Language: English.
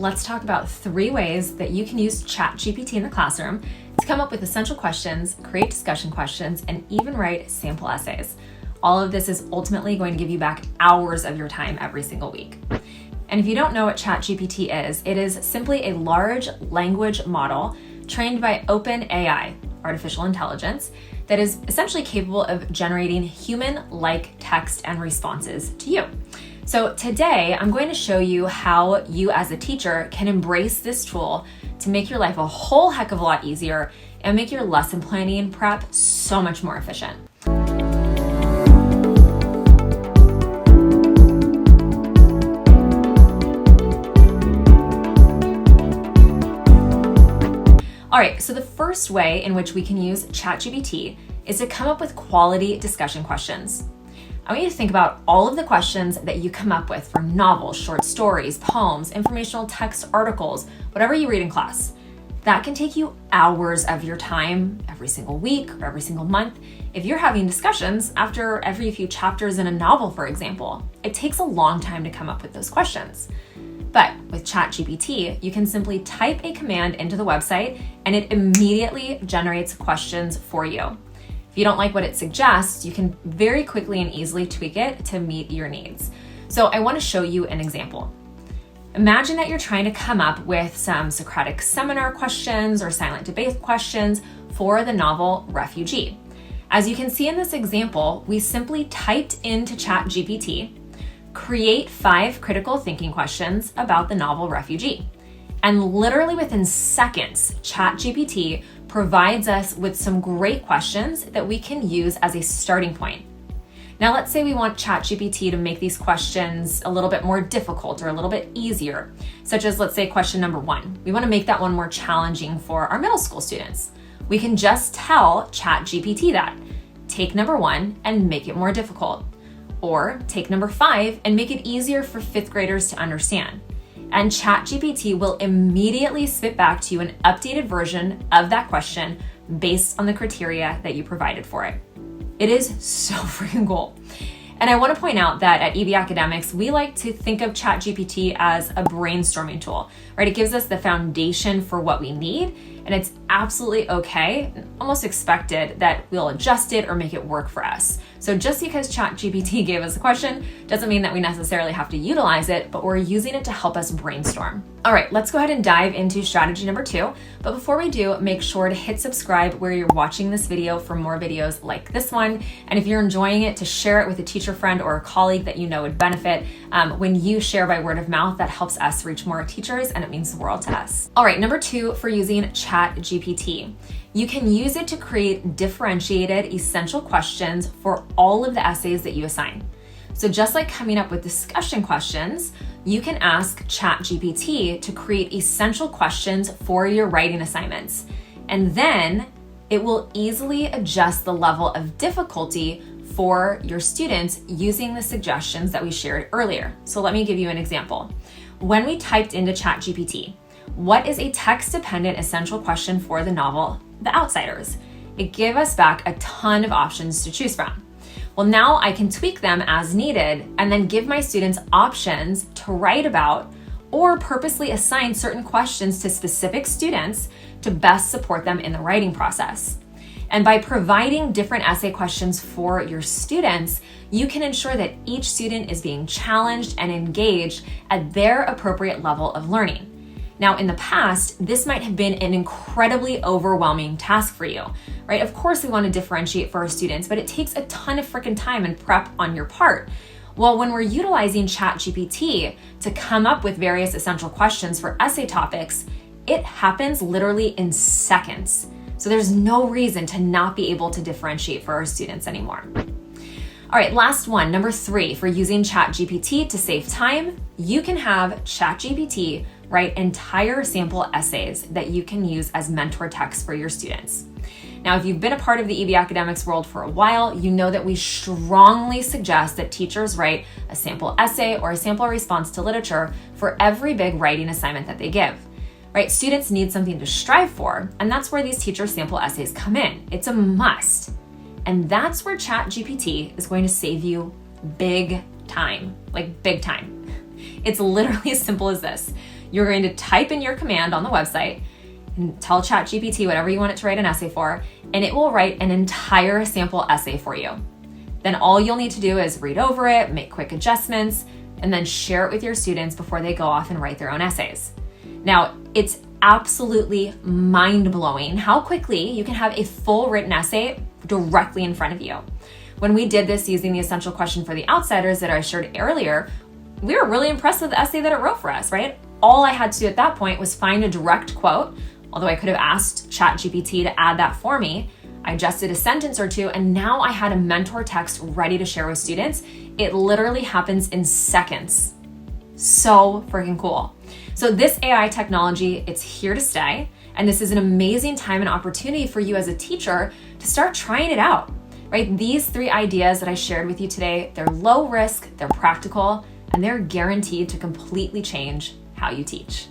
let's talk about 3 ways that you can use Chat GPT in the classroom to come up with essential questions, create discussion questions, and even write sample essays. All of this is ultimately going to give you back hours of your time every single week. And if you don't know what Chat GPT is, it is simply a large language model trained by OpenAI, artificial intelligence, that is essentially capable of generating human-like text and responses to you. So today, I'm going to show you how you as a teacher can embrace this tool to make your life a whole heck of a lot easier and make your lesson planning and prep so much more efficient. All right, so the first way in which we can use ChatGPT is to come up with quality discussion questions. I want you to think about all of the questions that you come up with for novels, short stories, poems, informational text articles, whatever you read in class. That can take you hours of your time every single week or every single month. If you're having discussions after every few chapters in a novel, for example, it takes a long time to come up with those questions. But with ChatGPT, you can simply type a command into the website and it immediately generates questions for you. If you don't like what it suggests, you can very quickly and easily tweak it to meet your needs. So I want to show you an example. Imagine that you're trying to come up with some Socratic seminar questions or silent debate questions for the novel Refugee. As you can see in this example, we simply typed into ChatGPT, create 5 critical thinking questions about the novel Refugee. And literally within seconds, ChatGPT provides us with some great questions that we can use as a starting point. Now, let's say we want ChatGPT to make these questions a little bit more difficult or a little bit easier, such as, let's say, question number 1. We want to make that one more challenging for our middle school students. We can just tell ChatGPT that. Take number 1 and make it more difficult. Or take number 5 and make it easier for 5th graders to understand. And ChatGPT will immediately spit back to you an updated version of that question based on the criteria that you provided for it. It is so freaking cool. And I want to point out that at EB Academics, we like to think of ChatGPT as a brainstorming tool, right? It gives us the foundation for what we need, and it's absolutely okay, almost expected, that we'll adjust it or make it work for us. So just because ChatGPT gave us a question doesn't mean that we necessarily have to utilize it, but we're using it to help us brainstorm. All right, let's go ahead and dive into strategy number 2. But before we do, make sure to hit subscribe where you're watching this video for more videos like this one. And if you're enjoying it, to share it with a teacher friend or a colleague that you know would benefit. When you share by word of mouth, that helps us reach more teachers and it means the world to us. All right, number 2 for using ChatGPT. You can use it to create differentiated, essential questions for all of the essays that you assign. So just like coming up with discussion questions, you can ask ChatGPT to create essential questions for your writing assignments. And then it will easily adjust the level of difficulty for your students using the suggestions that we shared earlier. So let me give you an example. When we typed into ChatGPT, what is a text-dependent essential question for the novel The Outsiders? It gave us back a ton of options to choose from. Well, now I can tweak them as needed and then give my students options to write about or purposely assign certain questions to specific students to best support them in the writing process. And by providing different essay questions for your students, you can ensure that each student is being challenged and engaged at their appropriate level of learning. Now, in the past, this might have been an incredibly overwhelming task for you, right? Of course, we want to differentiate for our students, but it takes a ton of freaking time and prep on your part. Well, when we're utilizing ChatGPT to come up with various essential questions for essay topics, it happens literally in seconds. So there's no reason to not be able to differentiate for our students anymore. All right, last one, number 3, for using ChatGPT to save time, you can have ChatGPT write entire sample essays that you can use as mentor text for your students. Now, if you've been a part of the EB Academics world for a while, you know that we strongly suggest that teachers write a sample essay or a sample response to literature for every big writing assignment that they give. Right? Students need something to strive for, and that's where these teacher sample essays come in. It's a must. And that's where ChatGPT is going to save you big time, like big time. It's literally as simple as this. You're going to type in your command on the website and tell Chat GPT whatever you want it to write an essay for, and it will write an entire sample essay for you. Then all you'll need to do is read over it, make quick adjustments, and then share it with your students before they go off and write their own essays. Now, it's absolutely mind-blowing how quickly you can have a full written essay directly in front of you. When we did this using the essential question for the outsiders that I shared earlier, we were really impressed with the essay that it wrote for us, right? All I had to do at that point was find a direct quote, although I could have asked ChatGPT to add that for me. I adjusted a sentence or two, and now I had a mentor text ready to share with students. It literally happens in seconds. So freaking cool. So this AI technology, it's here to stay, and this is an amazing time and opportunity for you as a teacher to start trying it out, right? These 3 ideas that I shared with you today, they're low risk, they're practical, and they're guaranteed to completely change how you teach.